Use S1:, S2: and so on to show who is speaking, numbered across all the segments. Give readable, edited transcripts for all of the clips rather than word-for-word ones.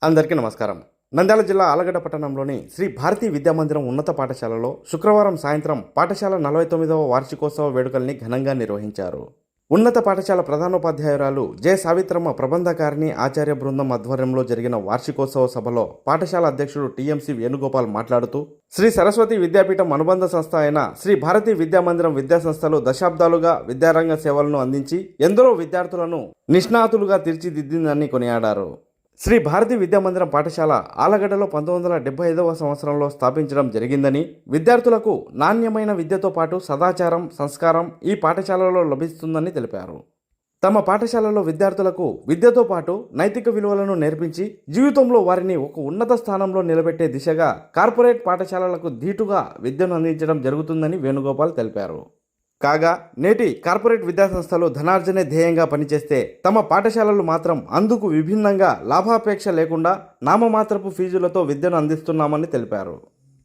S1: అందరికీ నమస్కారం. నంద్యాల జిల్లా ఆలగడ్డ పట్టణంలోని శ్రీ భారతీ విద్యామందిరం ఉన్నత పాఠశాలలో శుక్రవారం సాయంత్రం పాఠశాల 49వ వార్షికోత్సవ వేడుకల్ని ఘనంగా నిర్వహించారు. ఉన్నత పాఠశాల ప్రధానోపాధ్యాయురాలు జె సావిత్రమ్మ ప్రబంధకారిణి ఆచార్య బృందం ఆధ్వర్యంలో జరిగిన వార్షికోత్సవ సభలో పాఠశాల అధ్యక్షుడు టిఎంసి వేణుగోపాల్ మాట్లాడుతూ శ్రీ సరస్వతి విద్యాపీఠం అనుబంధ సంస్థ అయిన శ్రీ భారతీ విద్యామందిరం విద్యాసంస్థలు దశాబ్దాలుగా విద్యారంగ సేవలను అందించి ఎందరో విద్యార్థులను నిష్ణాతులుగా తీర్చిదిద్దిందని కొనియాడారు. శ్రీ భారతీ విద్యామందిరం పాఠశాల ఆలగడ్డలో 1975వ సంవత్సరంలో స్థాపించడం జరిగిందని, విద్యార్థులకు నాణ్యమైన విద్యతో పాటు సదాచారం, సంస్కారం ఈ పాఠశాలలో లభిస్తుందని తెలిపారు. తమ పాఠశాలలో విద్యార్థులకు విద్యతో పాటు నైతిక విలువలను నేర్పించి జీవితంలో వారిని ఒక ఉన్నత స్థానంలో నిలబెట్టే దిశగా కార్పొరేట్ పాఠశాలలకు ధీటుగా విద్యను అందించడం జరుగుతుందని వేణుగోపాల్ తెలిపారు. కాగా నేటి కార్పొరేట్ విద్యాసంస్థలు ధనార్జనే ధ్యేయంగా పనిచేస్తే తమ పాఠశాలలు మాత్రం అందుకు విభిన్నంగా లాభాపేక్ష లేకుండా నామమాత్రపు ఫీజులతో విద్యను అందిస్తున్నామని తెలిపారు.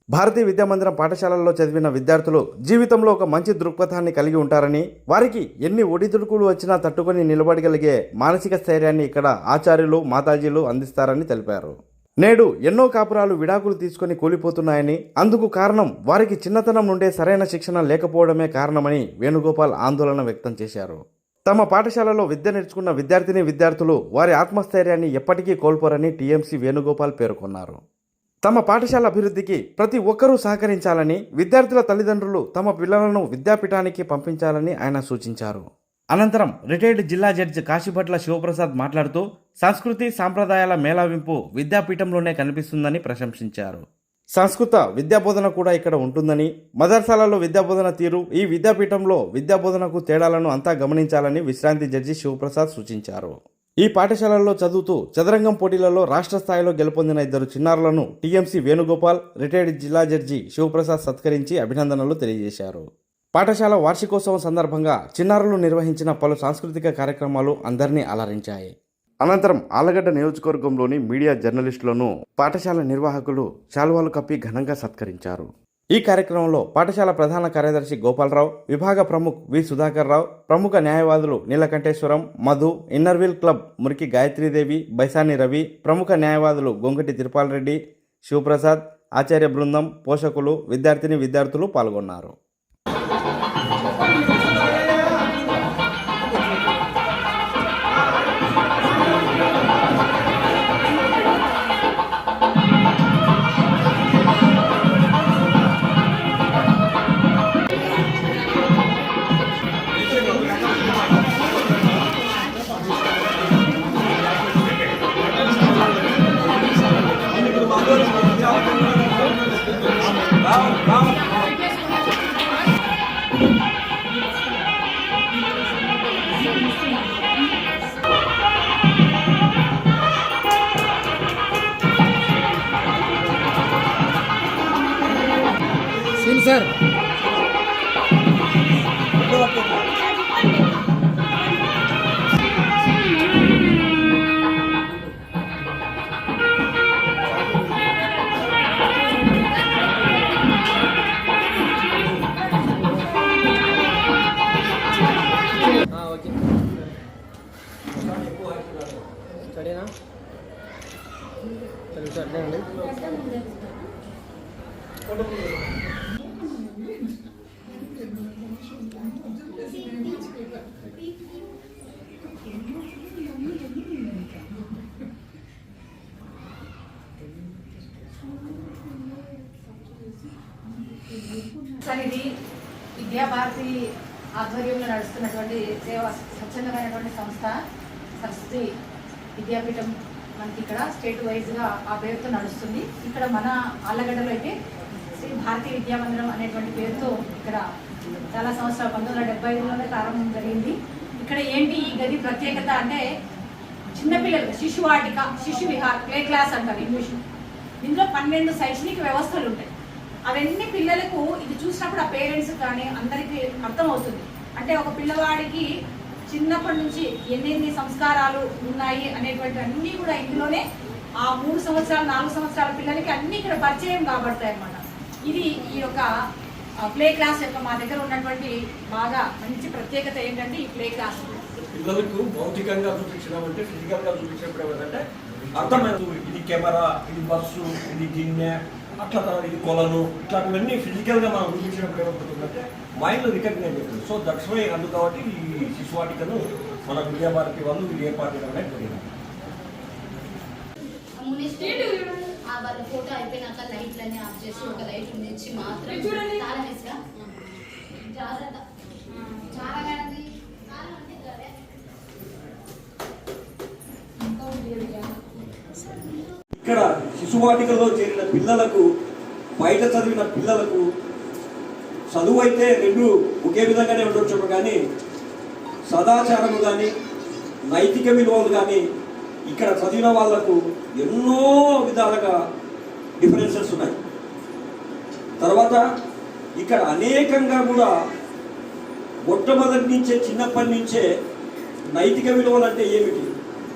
S1: భారతీయ విద్యామందిరం పాఠశాలల్లో చదివిన విద్యార్థులు జీవితంలో ఒక మంచి దృక్పథాన్ని కలిగి ఉంటారని, వారికి ఎన్ని ఒడిదుడుకులు వచ్చినా తట్టుకొని నిలబడగలిగే మానసిక స్థైర్యాన్ని ఇక్కడ ఆచార్యులు, మాతాజీలు అందిస్తారని తెలిపారు. నేడు ఎన్నో కాపురాలు విడాకులు తీసుకొని కూలిపోతున్నాయని, అందుకు కారణం వారికి చిన్నతనం నుండే సరైన శిక్షణ లేకపోవడమే కారణమని వేణుగోపాల్ ఆందోళన వ్యక్తం చేశారు. తమ పాఠశాలలో విద్య నేర్చుకున్న విద్యార్థులు వారి ఆత్మస్థైర్యాన్ని ఎప్పటికీ కోల్పోరని టిఎంసి వేణుగోపాల్ పేర్కొన్నారు. తమ పాఠశాల అభివృద్ధికి ప్రతి ఒక్కరూ సహకరించాలని, విద్యార్థుల తల్లిదండ్రులు తమ పిల్లలను విద్యాపీఠానికి పంపించాలని ఆయన సూచించారు. అనంతరం రిటైర్డ్ జిల్లా జడ్జి కాశీభట్ల శివప్రసాద్ మాట్లాడుతూ సంస్కృతి సాంప్రదాయాల మేళవింపు విద్యాపీఠంలోనే కనిపిస్తుందని ప్రశంసించారు. సంస్కృత విద్యాబోధన కూడా ఇక్కడ ఉంటుందని, మదర్సాలలో విద్యాబోధన తీరు ఈ విద్యాపీఠంలో విద్యాబోధనకు తేడాలను అంతా గమనించాలని విశ్రాంతి జడ్జి శివప్రసాద్ సూచించారు. ఈ పాఠశాలల్లో చదువుతూ చదరంగం పోటీలలో రాష్ట్ర స్థాయిలో గెలుపొందిన 2 చిన్నారులను టిఎంసి వేణుగోపాల్, రిటైర్డ్ జిల్లా జడ్జి శివప్రసాద్ సత్కరించి అభినందనలు తెలియజేశారు. పాఠశాల వార్షికోత్సవం సందర్భంగా చిన్నారులు నిర్వహించిన పలు సాంస్కృతిక కార్యక్రమాలు అందరినీ అలరించాయి. అనంతరం ఆలగడ్డ నియోజకవర్గంలోని మీడియా జర్నలిస్టులను పాఠశాల నిర్వాహకులు శాలువాలు కప్పి ఘనంగా సత్కరించారు. ఈ కార్యక్రమంలో పాఠశాల ప్రధాన కార్యదర్శి గోపాలరావు, విభాగ ప్రముఖ్ వి సుధాకర్ రావు, ప్రముఖ న్యాయవాదులు నీలకంఠేశ్వరం, మధు, ఇన్నర్వీల్ క్లబ్ మురికి గాయత్రీదేవి, బైసాని రవి, ప్రముఖ న్యాయవాదులు గొంగటి తిరుపాల్ రెడ్డి, శివప్రసాద్, ఆచార్య బృందం, పోషకులు, విద్యార్థులు పాల్గొన్నారు.
S2: సార్ స్టడీనా సరే అండి.
S3: సార్ ఇది విద్యాభారతి ఆధ్వర్యంలో నడుస్తున్నటువంటి స్వచ్ఛందమైనటువంటి సంస్థ సరస్వతి విద్యాపీఠం మనకి ఇక్కడ స్టేట్ వైజ్గా ఆ పేరుతో నడుస్తుంది. ఇక్కడ మన ఆళ్ళగడ్డలో అయితే శ్రీ భారతీ విద్యామందిరం అనేటువంటి పేరుతో ఇక్కడ చాలా సంవత్సరాలు 1975లోనే ప్రారంభం జరిగింది. ఇక్కడ ఏంటి ఈ గది ప్రత్యేకత అంటే చిన్నపిల్లలు శిశువాటిక, శిశు విహార్, ప్లే క్లాస్ అంటారు ఇంగ్లీష్. ఇందులో 12 శైక్షణిక వ్యవస్థలు ఉంటాయి. అవన్నీ పిల్లలకు ఇది చూసినప్పుడు ఆ పేరెంట్స్ కానీ అందరికీ అర్థమవుతుంది. అంటే ఒక పిల్లవాడికి చిన్నప్పటి నుంచి ఎన్ని సంస్కారాలు ఉన్నాయి అనేటువంటి అన్నీ కూడా ఇందులోనే ఆ 3 సంవత్సరాలు 4 సంవత్సరాల పిల్లలకి అన్నీ ఇక్కడ పరిచయం కాబడతాయి అన్నమాట. ఇది ఈ యొక్క ప్లే క్లాస్ యొక్క మా దగ్గర ఉన్నటువంటి బాగా మంచి ప్రత్యేకత ఏంటంటే ఈ ప్లే క్లాస్
S4: పిల్లలకు భౌతికంగా చూపించడం అంటే ఫిజికల్గా చూపించినప్పుడు ఏమంటే
S2: అర్థమైనది. ఇది కెమెరా, ఇది బస్సు, ఇది గిన్నె, అట్లా తర్వాత ఇది కొలను, ఇట్లాంటివన్నీ ఫిజికల్గా మనం చూపించినప్పుడు ఏమవుతుందంటే మైండ్లో రికగ్నైజ్ అవుతుంది. సో దట్స్ వై అందుకు కాబట్టి ఈ శిశువాటికను మన విద్యాభారతి వాళ్ళు ఇది ఏర్పాటు చేయడం అనేది జరిగింది.
S4: వాళ్ళ ఫోటో అయిపోయినాక లైట్లన్నీ ఆఫ్ చేసి ఒక లైట్ ఉంచి మాత్రం తాళం వేసిగా జాగ్రత్త చాలా కాదండి తాళం అంటే ఇట్లాగే.
S2: ఇక్కడ శిశువాటికలో చేరిన పిల్లలకు, బయట చదివిన పిల్లలకు చదువు అయితే రెండు ఒకే విధంగానే ఉండొచ్చు, కానీ సదాచారము కానీ నైతిక విలువలు కానీ ఇక్కడ చదివిన వాళ్లకు ఎన్నో విధాలుగా డిఫరెన్సెస్ ఉన్నాయి. తర్వాత ఇక్కడ అనేకంగా కూడా మొట్టమొదటి నుంచే చిన్నప్పటి నుంచే నైతిక విలువలు అంటే ఏమిటి,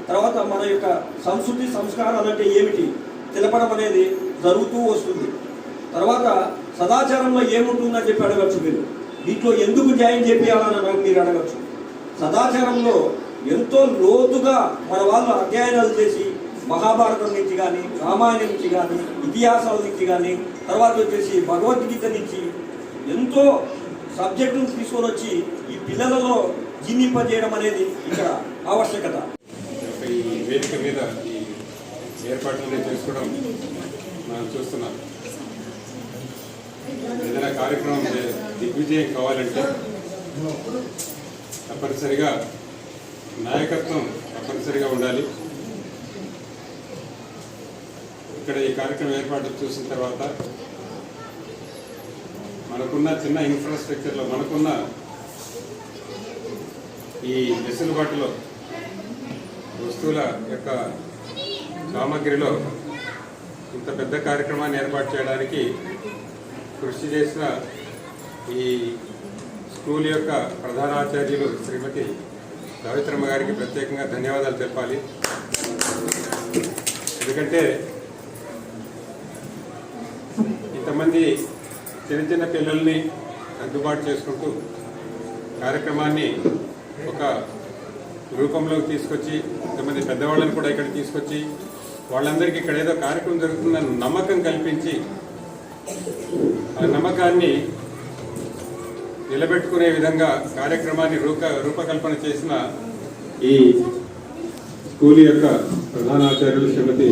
S2: తర్వాత మన యొక్క సంస్కృతి సంస్కారాలు అంటే ఏమిటి తెలపడం అనేది జరుగుతూ వస్తుంది. తర్వాత సదాచారంలో ఏముంటుందని చెప్పి అడగచ్చు మీరు. దీంట్లో ఎందుకు జాయిన్ చేయాలని మీరు అడగచ్చు. సదాచారంలో ఎంతో లోతుగా మన వాళ్ళు అధ్యయనాలు చేసి మహాభారతం నుంచి కానీ, రామాయణం నుంచి కానీ, ఇతిహాసాల నుంచి కానీ, తర్వాత వచ్చేసి భగవద్గీత నుంచి ఎంతో సబ్జెక్టును తీసుకొని వచ్చి ఈ పిల్లలలో జీర్ణింపజేయడం అనేది ఇక్కడ ఆవశ్యకత.
S5: ఈ వేదిక మీద ఈ ఏర్పాట్లనే చేసుకోవడం మనం చూస్తున్నాం. ఏదైనా కార్యక్రమం దిగ్విజయం కావాలంటే తప్పనిసరిగా నాయకత్వం తప్పనిసరిగా ఉండాలి. ఇక్కడ ఈ కార్యక్రమం ఏర్పాటు చూసిన తర్వాత మనకున్న చిన్న ఇన్ఫ్రాస్ట్రక్చర్లో, మనకున్న ఈ వెసులుబాటులో, వస్తువుల యొక్క సామగ్రిలో ఇంత పెద్ద కార్యక్రమాన్ని ఏర్పాటు చేయడానికి కృషి చేసిన ఈ స్కూల్ యొక్క ప్రధానాచార్యులు శ్రీమతి కవిత్రమ్మ గారికి ప్రత్యేకంగా ధన్యవాదాలు తెలపాలి. ఎందుకంటే ఇంతమంది చిన్న చిన్న పిల్లల్ని అందుబాటు చేసుకుంటూ కార్యక్రమాన్ని ఒక రూపంలోకి తీసుకొచ్చి, ఇంతమంది పెద్దవాళ్ళని కూడా ఇక్కడ తీసుకొచ్చి వాళ్ళందరికీ ఇక్కడ ఏదో కార్యక్రమం జరుగుతుందని నమ్మకం కల్పించి ఆ నమ్మకాన్ని నిలబెట్టుకునే విధంగా కార్యక్రమాన్ని రూపకల్పన చేసిన ఈ స్కూల్ యొక్క ప్రధానాచార్యులు శ్రీమతి